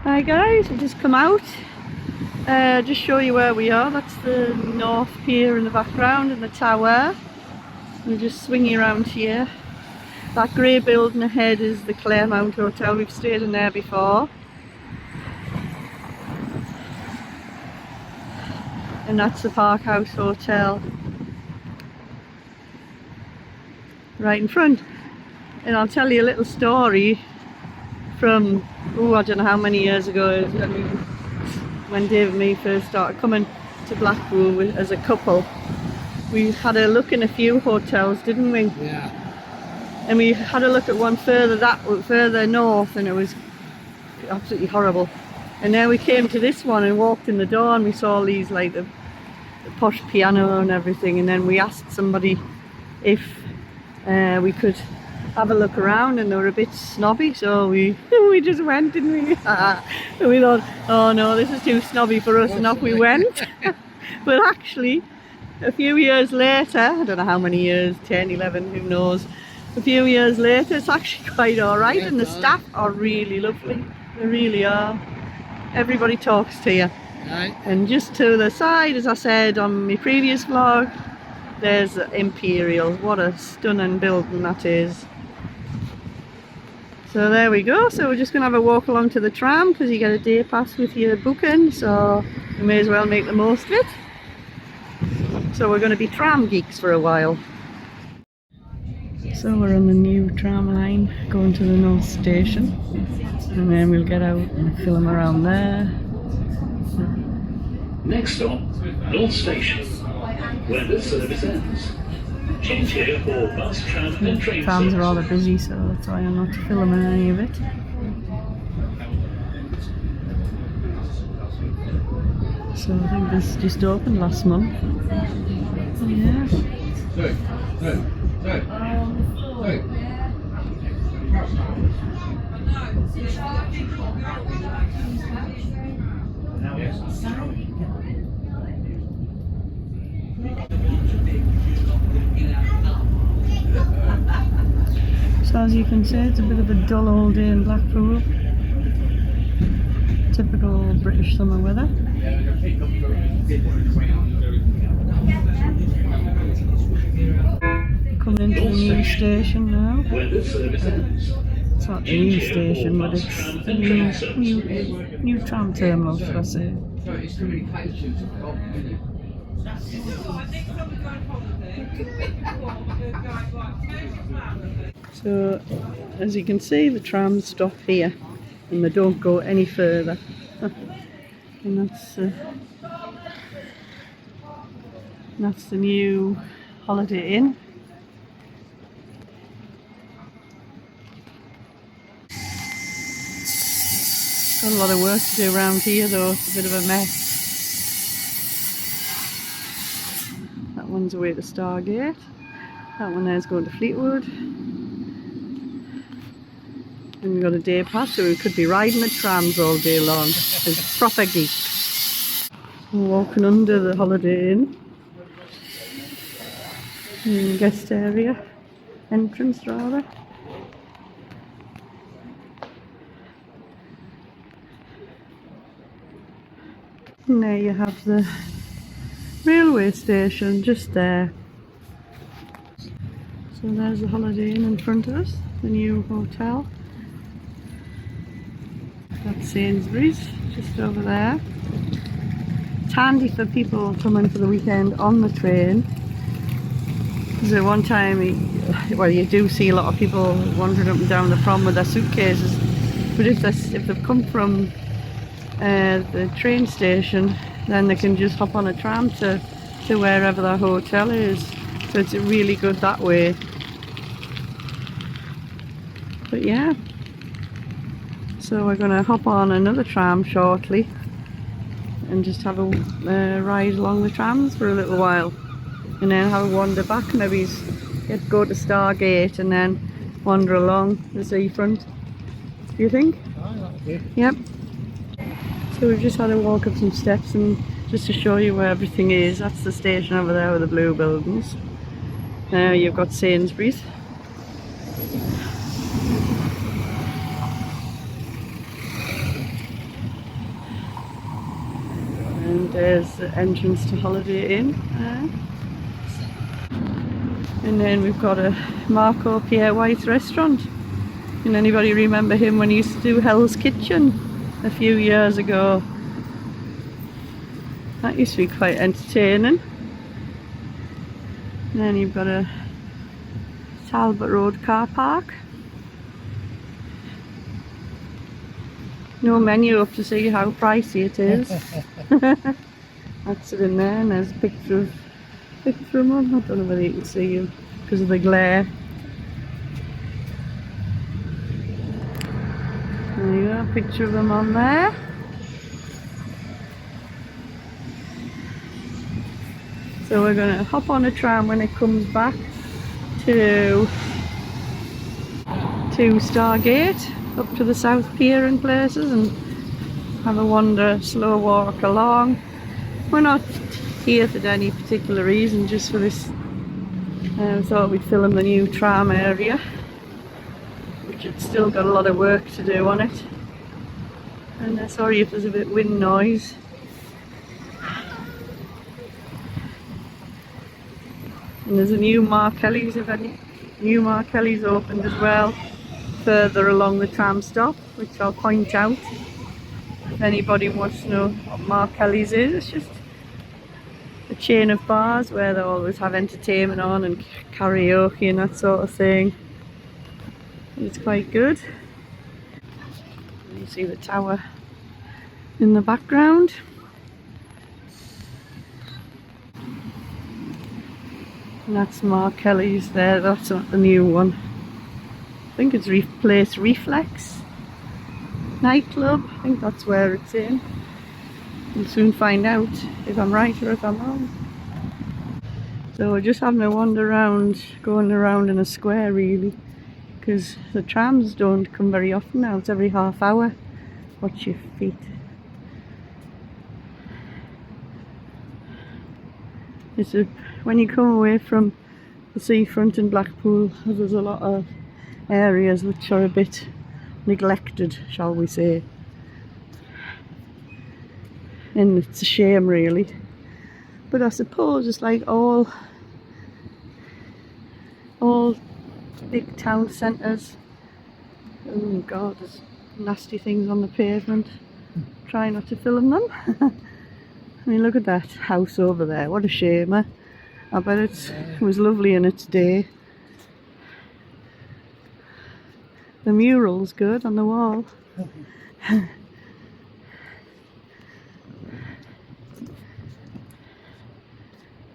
Hi guys, I've just come out. Just show you where we are. That's the North Pier in the background and the tower. We're just swinging around here. That grey building ahead is the Claremont Hotel. We've stayed in there before. And that's the Park House Hotel right in front. And I'll tell you a little story from, I don't know how many years ago, when Dave and me first started coming to Blackpool as a couple. We had a look in a few hotels, didn't we? Yeah. And we had a look at one further north, and it was absolutely horrible. And then we came to this one and walked in the door, and we saw these like the posh piano and everything. And then we asked somebody if we could have a look around, and they were a bit snobby, so we just went, didn't we? And we thought, oh no, this is too snobby for us, and off we went. But actually, a few years later, I don't know how many years, 10, 11, who knows, a few years later, it's actually quite alright, and the staff are really lovely. They really are. Everybody talks to you. Right. And just to the side, as I said on my previous vlog, there's Imperial. What a stunning building that is. So there we go. So we're just going to have a walk along to the tram, because you get a day pass with your booking, so we may as well make the most of it. So we're going to be tram geeks for a while. So we're on the new tram line going to the North Station, and then we'll get out and film around there. Next stop, North Station, where the service ends. Change here for bus, tram and train Trams are all services. busy, so that's why I'm not filming any of it. So I think this just opened last month. Yeah. So as you can see, it's a bit of a dull old day in Blackpool. Typical British summer weather. Coming into the new station now. Where the service ends. It's not the new station, but it's the new tram terminal, should I say. So, as you can see, the trams stop here and they don't go any further. And that's the new Holiday Inn. Got a lot of work to do around here though, it's a bit of a mess. That one's away to Stargate. That one there's going to Fleetwood. And we've got a day pass, so we could be riding the trams all day long as proper geeks. We're walking under the Holiday Inn. In the guest area. Entrance rather. And there you have the railway station just there. So there's the Holiday Inn in front of us, the new hotel. That's Sainsbury's just over there. It's handy for people coming for the weekend on the train. Because at one time, you do see a lot of people wandering up and down the prom with their suitcases. But if they've come from the train station, then they can just hop on a tram to wherever their hotel is. So it's really good that way. But yeah, so we're going to hop on another tram shortly and just have a ride along the trams for a little while, and then have a wander back, maybe go to Stargate and then wander along the seafront. Do you think? Yep. So we've just had a walk up some steps, and just to show you where everything is, that's the station over there with the blue buildings. You've got Sainsbury's. There's the entrance to Holiday Inn. And then we've got a Marco Pierre White restaurant. Can anybody remember him when he used to do Hell's Kitchen a few years ago? That used to be quite entertaining. And then you've got a Talbot Road car park. No menu up to see how pricey it is. That's it in there, and there's a picture of him. I don't know whether you can see him because of the glare. There you go, a picture of him on there. So we're going to hop on a tram when it comes back to Stargate, up to the South Pier and places, and have a wander, slow walk along. We're not here for any particular reason, just for this. I thought we'd film the new tram area, which had still got a lot of work to do on it. And sorry if there's a bit of wind noise. And there's a new Markelly's, new Markelly's opened as well, further along the tram stop, which I'll point out if anybody wants to know what Markelly's is. It's just a chain of bars where they always have entertainment on and karaoke and that sort of thing. It's quite good. You see the tower in the background. And that's Markelly's there. That's not the new one. I think it's replaced Reflex nightclub. I think that's where it's in. We'll soon find out if I'm right or if I'm wrong. So we're just having a wander around, going around in a square really, because the trams don't come very often now. It's every half hour. Watch your feet. When you come away from the seafront in Blackpool, there's a lot of areas which are a bit neglected, shall we say. And it's a shame really. But I suppose it's like all big town centres. Oh God, there's nasty things on the pavement. Try not to film them. I mean, look at that house over there. What a shame, eh? I bet it was lovely in its day. The mural's good on the wall.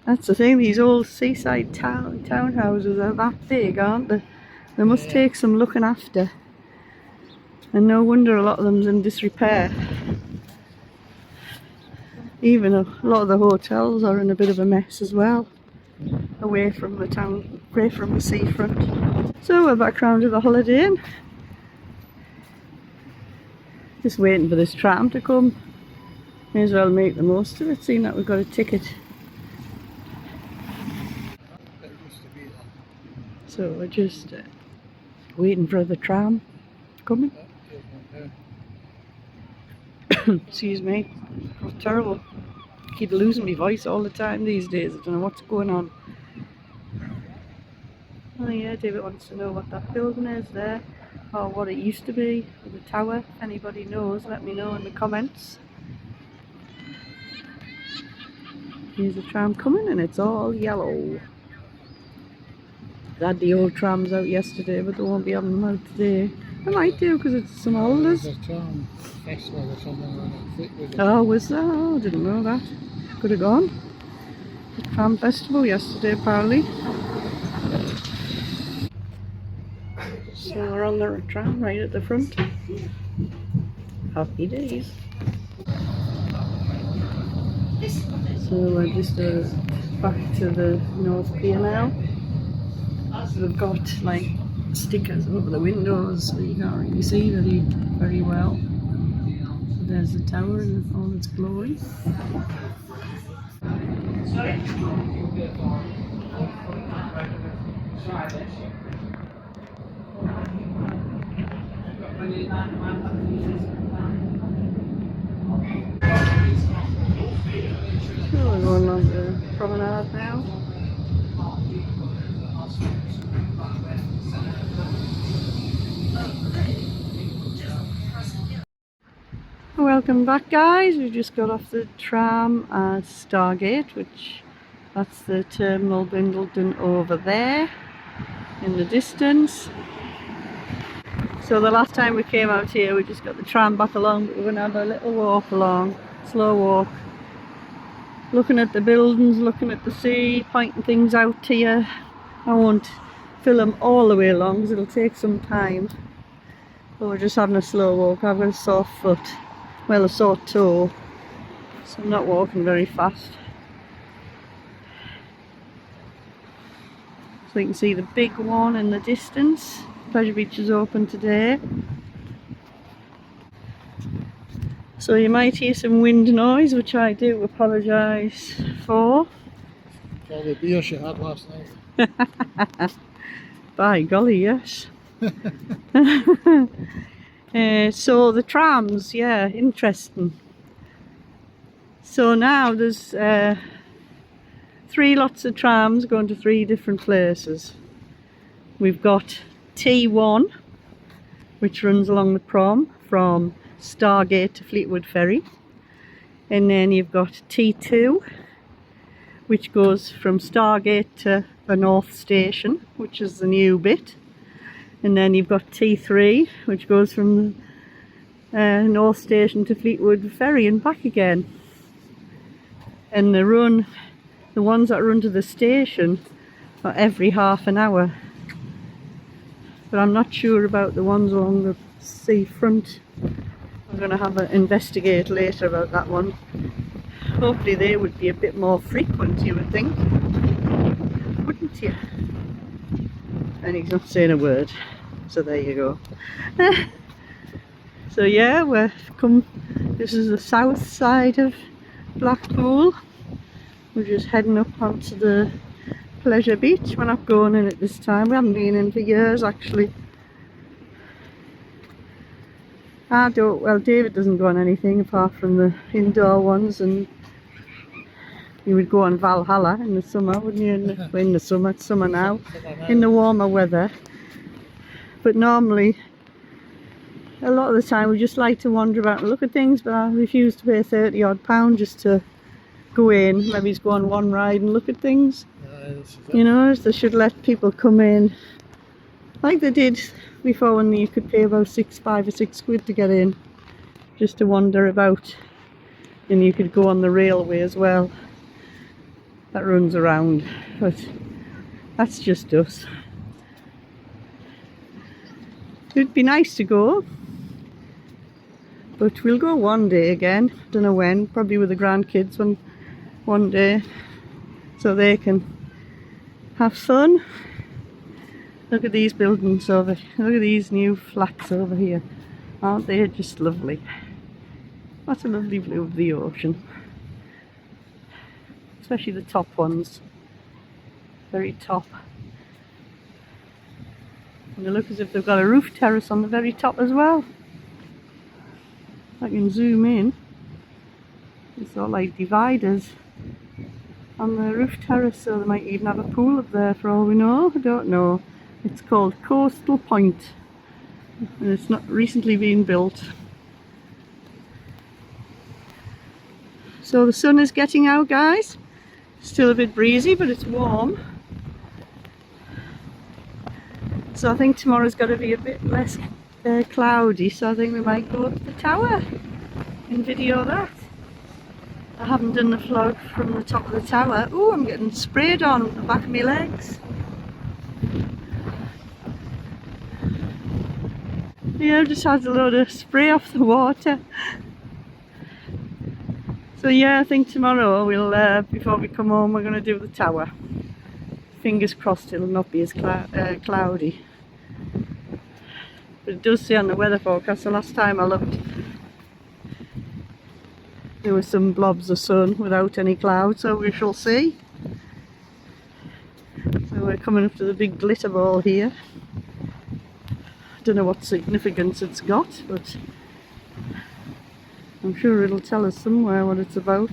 That's the thing, these old seaside townhouses are that big, aren't they? They must take some looking after. And no wonder a lot of them's in disrepair. Even a lot of the hotels are in a bit of a mess as well, away from the town, away from the seafront. So we're back round to the Holiday Inn. Just waiting for this tram to come. May as well make the most of it, seeing that we've got a ticket. So we're just waiting for the tram coming. Excuse me, oh, terrible. I keep losing my voice all the time these days. I don't know what's going on. Oh yeah, David wants to know what that building is there, or what it used to be, the tower. If anybody knows, let me know in the comments. Here's the tram coming and it's all yellow. They had the old trams out yesterday, but they won't be having them out today. They might do because it's some holidays. There's a tram festival or something like that. Oh, was there? Oh, I didn't know that. Could have gone. The tram festival yesterday, apparently. So we're on the tram right at the front. Happy days. So we're just back to the North Pier now. So they've got like stickers over the windows, so you can't really see very well. So there's the tower in all its glory. promenade now. Welcome back, guys. We just got off the tram at Stargate, which that's the terminal Bindleton over there in the distance. So the last time we came out here we just got the tram back along, but we're going to have a little walk along, slow walk, looking at the buildings, looking at the sea, pointing things out to you. I won't film all the way along because it'll take some time, but we're just having a slow walk. I've got a sore foot, well, a sore toe, so I'm not walking very fast. So you can see the big one in the distance. Pleasure Beach is open today. So you might hear some wind noise, which I do apologise for. All the beer she had last night. By golly, yes. So the trams, yeah, interesting. So now there's 3 lots of trams going to 3 different places. We've got T1, which runs along the prom from Stargate to Fleetwood Ferry, and then you've got T2, which goes from Stargate to the North Station, which is the new bit, and then you've got T3, which goes from North Station to Fleetwood Ferry and back again. And the ones that run to the station are every half an hour. But I'm not sure about the ones along the seafront. I'm going to have an investigate later about that one. Hopefully they would be a bit more frequent, you would think. Wouldn't you? And he's not saying a word. So there you go. So yeah, this is the south side of Blackpool. We're just heading up onto the Pleasure Beach. We're not going in it this time. We haven't been in for years, actually. Well, David doesn't go on anything apart from the indoor ones, and you would go on Valhalla in the summer, wouldn't you? In the summer, it's summer now, in the warmer weather. But normally, a lot of the time, we just like to wander about and look at things, but I refuse to pay £30 odd just to go in. Maybe just go on one ride and look at things. You know, they should let people come in like they did before, when you could pay about 5 or 6 quid to get in, just to wander about. And you could go on the railway as well, that runs around, but that's just us. It'd be nice to go, but we'll go one day again. Don't know when, probably with the grandkids one day, so they can have fun. Look at these buildings look at these new flats over here. Aren't they just lovely? What a lovely view of the ocean. Especially the top ones. Very top. And they look as if they've got a roof terrace on the very top as well. I can zoom in. It's all like dividers on the roof terrace, so they might even have a pool up there for all we know. I don't know. It's called Coastal Point, and it's not recently been built. So the sun is getting out, guys. Still a bit breezy, but it's warm. So I think tomorrow's got to be a bit less cloudy, so I think we might go up the tower and video that. I haven't done the vlog from the top of the tower. Oh, I'm getting sprayed on the back of my legs. Yeah, I've just had a load of spray off the water. So yeah, I think tomorrow we'll, before we come home, we're going to do the tower. Fingers crossed it'll not be as cloudy. But it does say on the weather forecast, the last time I looked, there were some blobs of sun without any clouds, so we shall see. So we're coming up to the big glitter ball here. I don't know what significance it's got, but I'm sure it'll tell us somewhere what it's about.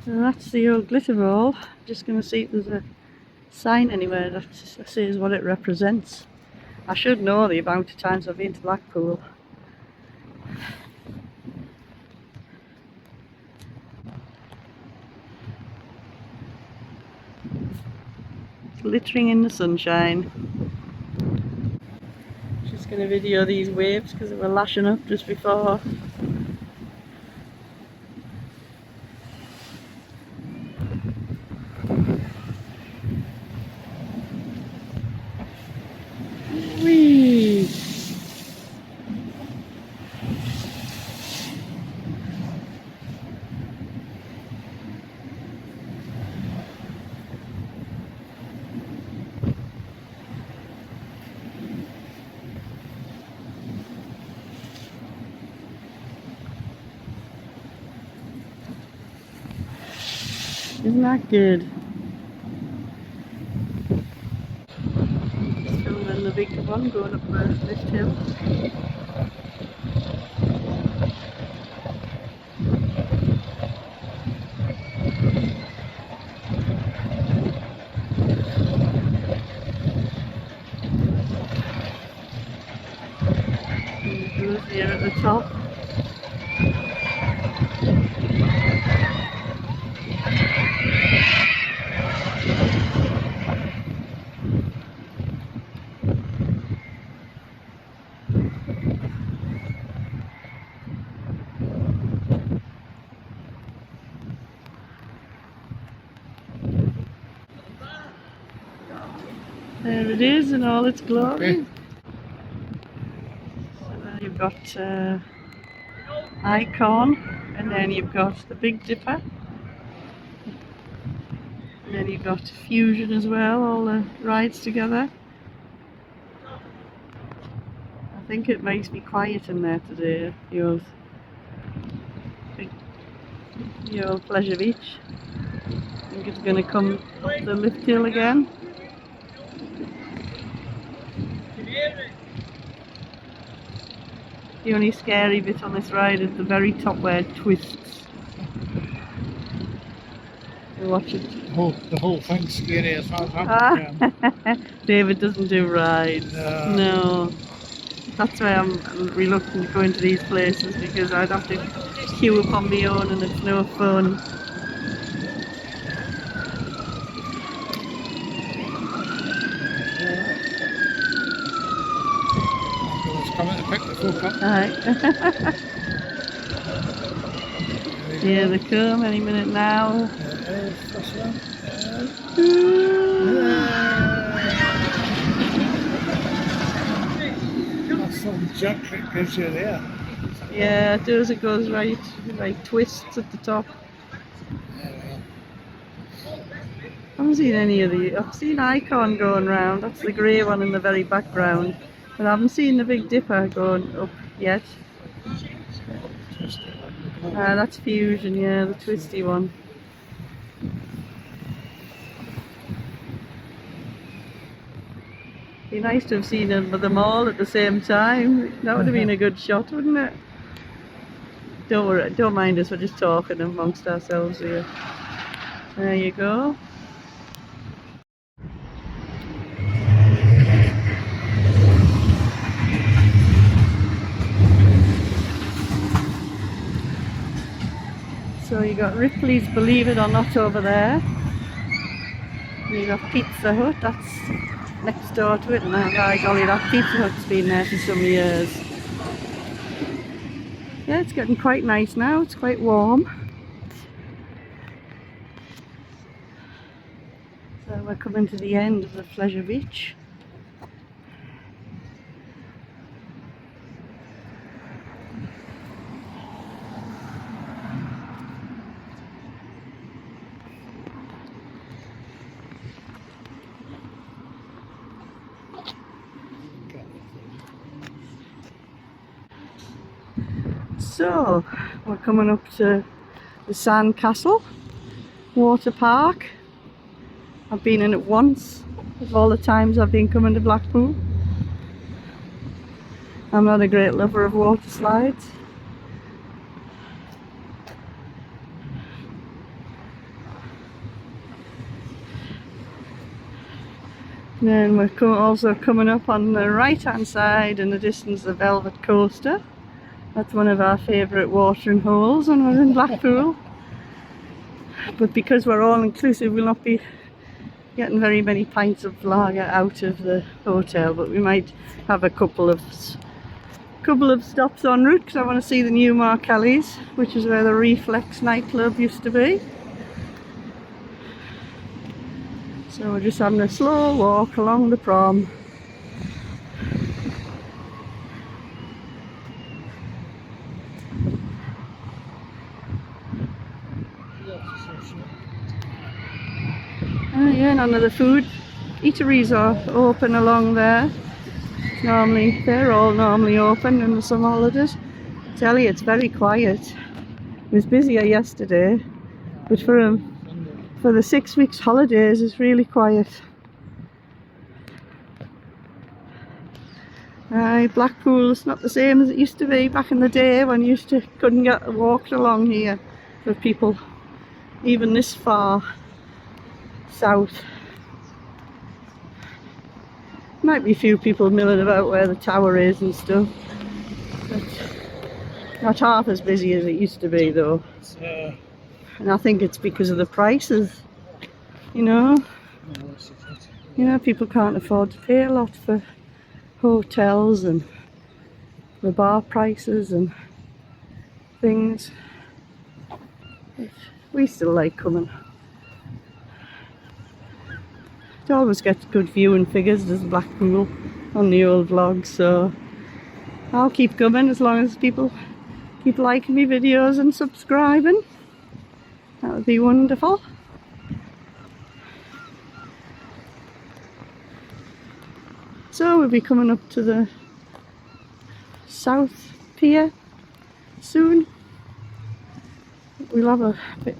And that's the old glitter ball. Just going to see if there's a sign anywhere that says what it represents. I should know the amount of times I've been to Blackpool. Glittering in the sunshine. Just going to video these waves because they were lashing up just before. Whee! Isn't that good? Filming the big one going up this hill. And it goes here at the top. There it is in all its glory. So there you've got Icon, and then you've got the Big Dipper, and then you've got Fusion as well, all the rides together. I think it makes me quiet in there today, the old Pleasure Beach. I think it's going to come up the lift hill again. The only scary bit on this ride is the very top where it twists. You watch it. The whole thing's scary as far as I'm concerned. David doesn't do rides. No. That's why I'm reluctant to go into these places, because I'd have to queue up on my own and it's no fun. Coming to pick the folk up. Aye. Here they come any minute now. This one. That's some junk that gives you there. Yeah, it does. It goes right, like twists at the top. I haven't seen any of the. I've seen Icon going round. That's the grey one in the very background. But I haven't seen the Big Dipper going up yet. That's Fusion, yeah, the twisty one. Be nice to have seen them all at the same time. That would have been a good shot, wouldn't it? Don't worry, don't mind us, we're just talking amongst ourselves here. There you go. So you got Ripley's Believe It or Not over there. And you got Pizza Hut, that's next door to it, and by golly, that Pizza Hut's been there for some years. Yeah, it's getting quite nice now, it's quite warm. So we're coming to the end of the Pleasure Beach. So, we're coming up to the Sand Castle Water Park. I've been in it once, of all the times I've been coming to Blackpool. I'm not a great lover of water slides. And then we're also coming up on the right hand side in the distance the Velvet Coaster. That's one of our favourite watering holes when we're in Blackpool. But because we're all inclusive, we'll not be getting very many pints of lager out of the hotel, but we might have a couple of stops en route because I want to see the new Markelly's, which is where the Reflex nightclub used to be. So we're just having a slow walk along the prom. Yeah, none of the food eateries are open along there. Normally, they're all normally open in the summer holidays. I tell you, it's very quiet. It was busier yesterday, but for the 6 weeks holidays, it's really quiet. Blackpool is not the same as it used to be back in the day when you couldn't get walked along here for people even this far south. Might be a few people milling about where the tower is and stuff, but not half as busy as it used to be though. And I think it's because of the prices, you know. People can't afford to pay a lot for hotels and the bar prices and things. But we still like coming. It always gets good viewing figures, does Blackpool, on the old vlogs, so I'll keep coming as long as people keep liking me videos and subscribing. That would be wonderful. So we'll be coming up to the South Pier soon. We'll have a bit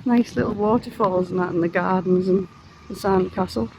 nice little waterfalls and that in the gardens and the sand castle.